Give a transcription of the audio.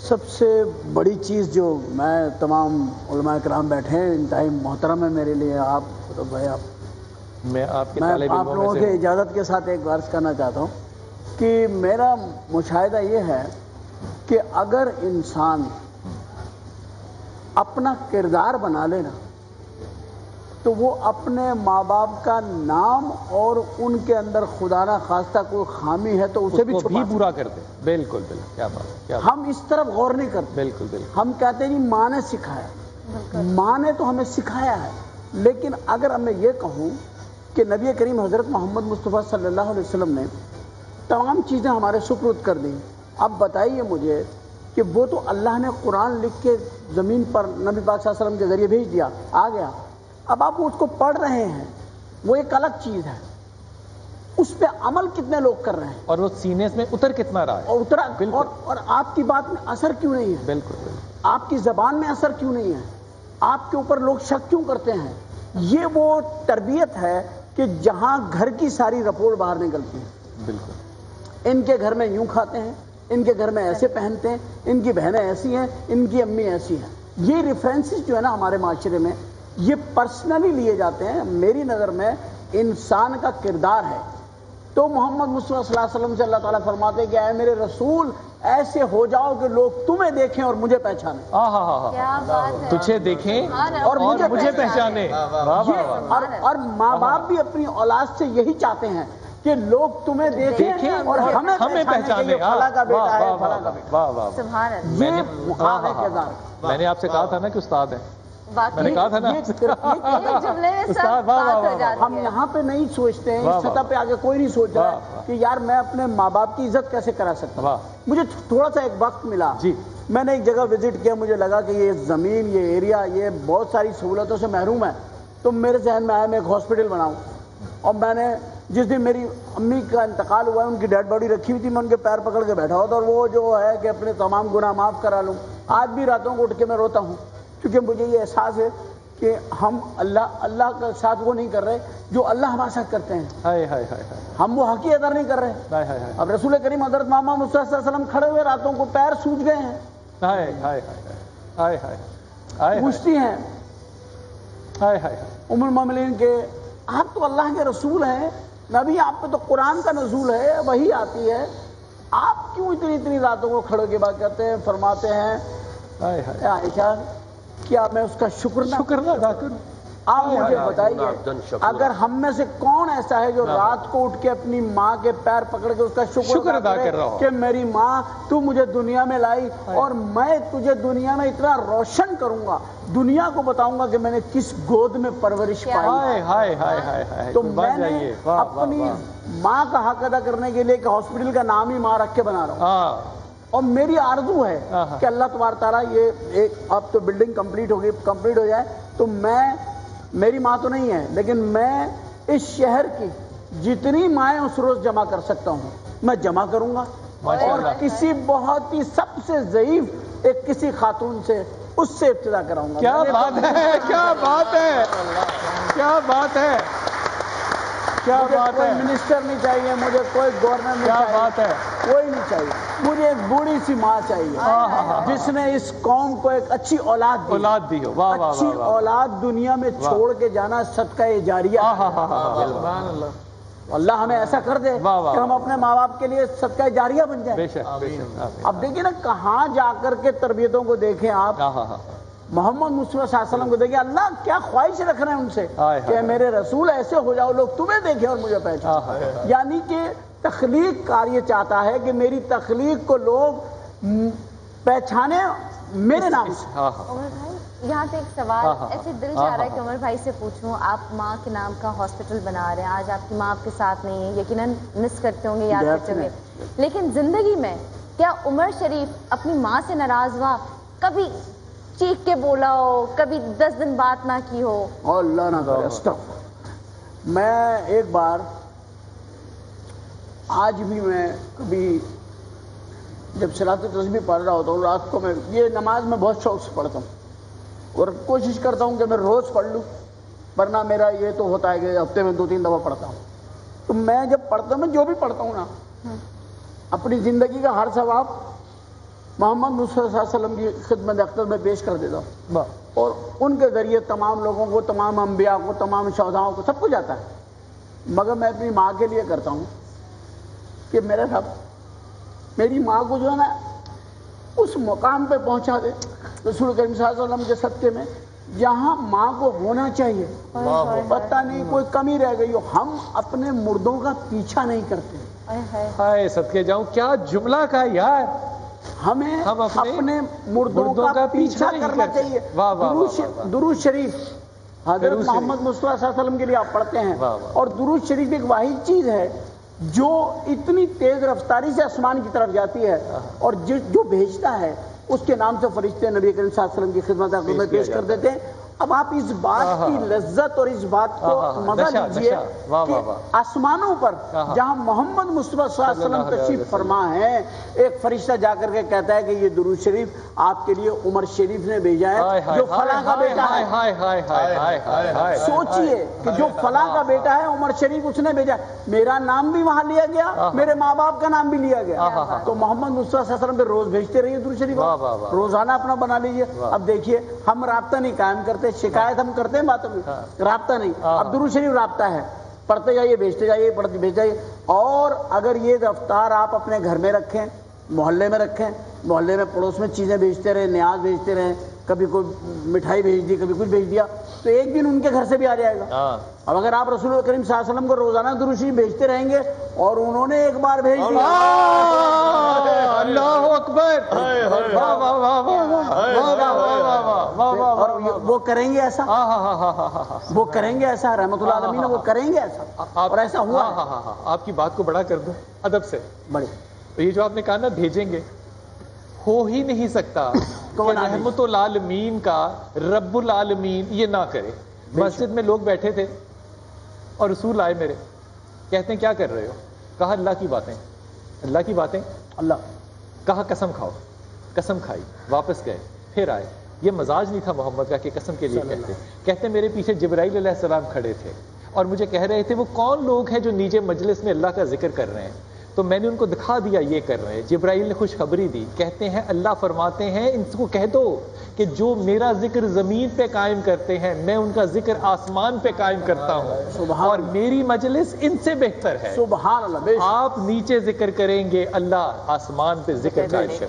سب سے بڑی چیز جو میں تمام علماء کرام بیٹھے ہیں انتہائی محترم ہے میرے لیے، آپ تو بھائی میں آپ لوگوں کی اجازت کے ساتھ ایک عرض کرنا چاہتا ہوں کہ میرا مشاہدہ یہ ہے کہ اگر انسان اپنا کردار بنا لے نا تو وہ اپنے ماں باپ کا نام اور ان کے اندر خدا نہ خواستہ کوئی خامی ہے تو اسے بھی پورا کرتے. بالکل بالکل، کیا بات. ہم اس طرف غور نہیں کرتے. بالکل بالکل. ہم کہتے ہیں جی ماں نے سکھایا، ماں نے تو ہمیں سکھایا ہے، لیکن اگر میں یہ کہوں کہ نبی کریم حضرت محمد مصطفیٰ صلی اللہ علیہ وسلم نے تمام چیزیں ہمارے سپرد کر دیں، اب بتائیے مجھے کہ وہ تو اللہ نے قرآن لکھ کے زمین پر نبی پاک صلی اللہ علیہ وسلم کے ذریعے بھیج دیا، آ گیا. اب آپ اس کو پڑھ رہے ہیں، وہ ایک الگ چیز ہے، اس پہ عمل کتنے لوگ کر رہے ہیں اور وہ سینے میں اتر کتنا رہا ہے اور اترا، اور آپ کی بات میں اثر کیوں نہیں ہے؟ بالکل. آپ کی زبان میں اثر کیوں نہیں ہے؟ آپ کے اوپر لوگ شک کیوں کرتے ہیں؟ یہ وہ تربیت ہے کہ جہاں گھر کی ساری رپورٹ باہر نکلتی ہے. بالکل. ان کے گھر میں یوں کھاتے ہیں، ان کے گھر میں ایسے پہنتے ہیں، ان کی بہنیں ایسی ہیں، ان کی امی ایسی ہیں. یہ ریفرنسز جو ہے نا ہمارے معاشرے میں یہ پرسنلی لیے جاتے ہیں. میری نظر میں انسان کا کردار ہے تو محمد مصطفیٰ صلی اللہ علیہ وسلم سے اللہ تعالیٰ فرماتے ہیں کہ اے میرے رسول ایسے ہو جاؤ کہ لوگ تمہیں دیکھیں اور مجھے پہچانیں. تجھے دیکھیں اور مجھے پہچانے. اور ماں باپ بھی اپنی اولاد سے یہی چاہتے ہیں کہ لوگ تمہیں دیکھیں اور ہمیں پہچانے. فلاں کا بیٹا ہے، فلاں کا بیٹا. یہ مقام ہے کردار. میں نے آپ سے کہا تھا نا کہ استاد ہے، میں نے کہا تھا نا ہم یہاں پہ نہیں سوچتے ہیں، اس سطح پہ آگے کوئی نہیں سوچ رہا ہے کہ یار میں اپنے ماں باپ کی عزت کیسے کرا سکتا ہوں. مجھے تھوڑا سا ایک وقت ملا، میں نے ایک جگہ وزٹ کیا، مجھے لگا کہ یہ زمین، یہ ایریا، یہ بہت ساری سہولتوں سے محروم ہے. تو میرے ذہن میں آیا میں ایک ہاسپٹل بناؤں، اور میں نے جس دن میری امی کا انتقال ہوا ہے ان کی ڈیڈ باڈی رکھی ہوئی تھی، میں ان کے پیر پکڑ کے بیٹھا ہوا تھا، اور وہ جو ہے کہ اپنے تمام گناہ معاف کرا لوں. آج بھی راتوں کو اٹھ کے میں روتا ہوں کیونکہ مجھے یہ احساس ہے کہ ہم اللہ کے ساتھ وہ نہیں کر رہے جو اللہ ہمارے ساتھ کرتے ہیں. ہم وہ حق ادا نہیں کر رہے. اب رسول کریم حضرت محمد مصطفیٰ صلی اللہ علیہ وسلم کھڑے ہوئے راتوں کو پیر سوج گئے ہیں، پوچھتی ہیں ام المومنین کے آپ تو اللہ کے رسول ہیں، نبی، آپ پہ تو قرآن کا نزول ہے، وحی آتی ہے، آپ کیوں اتنی راتوں کو کھڑے کے بعد کہتے ہیں؟ فرماتے ہیں عائشہ کیا میں اس کا شکر نہ ادا کروں؟ آپ مجھے بتائیے اگر ہم میں سے کون ایسا ہے جو رات کو اٹھ کے اپنی ماں کے پیر پکڑ کے اس کا شکر ادا کر رہا ہو کہ میری ماں تو مجھے دنیا میں لائی اور میں تجھے دنیا میں اتنا روشن کروں گا، دنیا کو بتاؤں گا کہ میں نے کس گود میں پرورش پائی. تو میں نے اپنی ماں کا حق ادا کرنے کے لیے کہ ہاسپٹل کا نام ہی ماں رکھ کے بنا رہا ہوں. اور میری آرزو ہے کہ اللہ تبارک تعالیٰ یہ ایک اب تو بلڈنگ کمپلیٹ ہو جائے تو میری ماں تو نہیں ہے لیکن میں اس شہر کی جتنی مائیں اس روز جمع کر سکتا ہوں میں جمع کروں گا، اور کسی بہت ہی سب سے ضعیف ایک کسی خاتون سے اس سے ابتدا کراؤں گا. کیا بات ہے، کیا بات ہے، کیا بات ہے، کیا بات ہے. کوئی منسٹر نہیں چاہیے مجھے، کوئی گورنر نہیں چاہیے، بات ہے، کوئی نہیں چاہیے. مجھے ایک بوڑھی سی ماں چاہیے جس نے اس قوم کو ایک اچھی اولاد دی ہو. اچھی اولاد دنیا میں چھوڑ کے جانا صدقہ جاریہ. اللہ ہمیں ایسا کر دے کہ ہم اپنے ماں باپ کے لیے صدقہ جاریہ بن جائیں. اب دیکھیں نا کہاں جا کر کے تربیتوں کو دیکھیں آپ. محمد مصطفیٰ صلی اللہ علیہ وسلم کو دیکھیں، اللہ کیا خواہش رکھ رہے ہیں ان سے کہ میرے رسول ایسے ہو جاؤ لوگ تمہیں دیکھیں اور مجھے پہچانیں. یعنی کہ تخلیق کار یہ چاہتا ہے کہ میری تخلیق کو لوگ پہچانے میرے نام سے. عمر بھائی یہاں سے ایک سوال ایسے دل چاہ رہا ہے کہ عمر بھائی سے پوچھوں. آپ ماں کے نام کا ہاسپٹل بنا رہے ہیں، آج آپ کی ماں آپ کے ساتھ نہیں ہے، یقیناً مس کرتے ہوں گے، یاد کرتے ہوں گے، لیکن زندگی میں کیا عمر شریف اپنی ماں سے ناراض ہوا؟ کبھی چیخ کے بولا ہو، کبھی 10 دن بات نہ کی ہو؟ اللہ نہ کرے. استغفر. میں ایک بار آج بھی میں کبھی جب صلاۃ تسبیح پڑھ رہا ہوتا ہوں رات کو، میں یہ نماز میں بہت شوق سے پڑھتا ہوں اور کوشش کرتا ہوں کہ میں روز پڑھ لوں، ورنہ میرا یہ تو ہوتا ہے کہ ہفتے میں 2-3 دفعہ پڑھتا ہوں. تو میں جب پڑھتا ہوں، میں جو بھی پڑھتا ہوں نا، اپنی زندگی کا ہر ثواب محمد مصطفیٰ صلی اللہ علیہ وسلم کی خدمت اقدس میں پیش کر دیتا ہوں، اور ان کے ذریعے تمام لوگوں کو، تمام انبیاء کو، تمام شہداؤں کو، سب کو جاتا ہے، مگر میں اپنی ماں کے لیے کرتا ہوں کہ میرے رب میری ماں کو جو ہے نا اس مقام پہ پہنچا دے رسول کریم صلی اللہ علیہ وسلم کے صدقے میں جہاں ماں کو ہونا چاہیے۔ پتہ نہیں کوئی کمی رہ گئی ہو، ہم اپنے مردوں کا پیچھا نہیں کرتے۔ ہائے صدقے جاؤں، کیا جملہ کا یار، ہمیں اپنے مردوں کا پیچھا کرنا چاہیے۔ درود شریف حضرت محمد مصطفیٰ صلی اللہ علیہ وسلم کے لیے آپ پڑھتے ہیں، اور درود شریف ایک واحد چیز ہے جو اتنی تیز رفتاری سے آسمان کی طرف جاتی ہے، اور جو بھیجتا ہے اس کے نام سے فرشتے نبی کریم صلی اللہ علیہ وسلم کی خدمت میں پیش کر دیتے ہیں۔ اب آپ اس بات کی لذت اور اس بات کو مزہ لیجئے کہ آسمانوں پر جہاں محمد مصطفیٰ صلی اللہ علیہ وسلم تشریف فرما ہے، ایک فرشتہ جا کر کے کہتا ہے کہ یہ درود شریف آپ کے لیے عمر شریف نے بھیجا ہے جو فلاں کا بیٹا ہے۔ سوچئے کہ جو فلاں کا بیٹا ہے عمر شریف اس نے بھیجا، میرا نام بھی وہاں لیا گیا، میرے ماں باپ کا نام بھی لیا گیا، تو محمد مصطفیٰ صلی اللہ علیہ وسلم پہ روز بھیجتے رہیے درود شریف، روزانہ اپنا بنا لیجئے۔ اب دیکھیے ہم رابطہ نہیں قائم کرتے، شکایت ہم کرتے ہیں باتوں میں، رابطہ نہیں۔ اب درود شریف رابطہ ہے، پڑھتے جائیے، بھیجتے جائیے، پڑھتے بھیج جائیے۔ اور اگر یہ رفتار آپ اپنے گھر میں رکھیں، محلے میں رکھیں، محلے میں پڑوس میں چیزیں بھیجتے رہے، نیاز بھیجتے رہیں، کبھی کوئی مٹھائی بھیج دی، کبھی کچھ بھیج دیا، تو ایک دن ان کے گھر سے بھی آ جائے گا۔ اب اگر آپ رسول کریم صلی اللہ علیہ وسلم کو روزانہ درود شریف بھیجتے رہیں گے اور انہوں نے ایک بار بھیج دیا، اللہ اکبر، وہ کریں گے ایسا، وہ کریں گے ایسا، رحمت اللہ علیہ وہ کریں گے ایسا، اور ایسا ہوا۔ آپ کی بات کو بڑا کر دوں ادب سے، بڑے یہ جو آپ نے کہا نا بھیجیں گے، ہو ہی نہیں سکتا کہ رحمت العالمین کا رب العالمین یہ نہ کرے۔ مسجد میں لوگ بیٹھے تھے اور رسول آئے میرے، کہتے ہیں کیا کر رہے ہو؟ کہا اللہ کی باتیں، اللہ کی باتیں، اللہ کہا قسم کھاؤ، قسم کھائی، واپس گئے، پھر آئے۔ یہ مزاج نہیں تھا محمد کا کہ قسم کے لیے کہتے میرے پیچھے جبرائیل علیہ السلام کھڑے تھے اور مجھے کہہ رہے تھے وہ کون لوگ ہیں جو نیچے مجلس میں اللہ کا ذکر کر رہے ہیں، تو میں نے ان کو دکھا دیا یہ کر رہے ہیں۔ جبرائیل نے خوشخبری دی، کہتے ہیں اللہ فرماتے ہیں ان کو کہہ دو کہ جو میرا ذکر زمین پہ قائم کرتے ہیں میں ان کا ذکر آسمان پہ قائم کرتا ہوں، اور میری مجلس ان سے بہتر ہے۔ سبحان اللہ، آپ نیچے ذکر کریں گے، اللہ آسمان پہ ذکر قائم کریں گے۔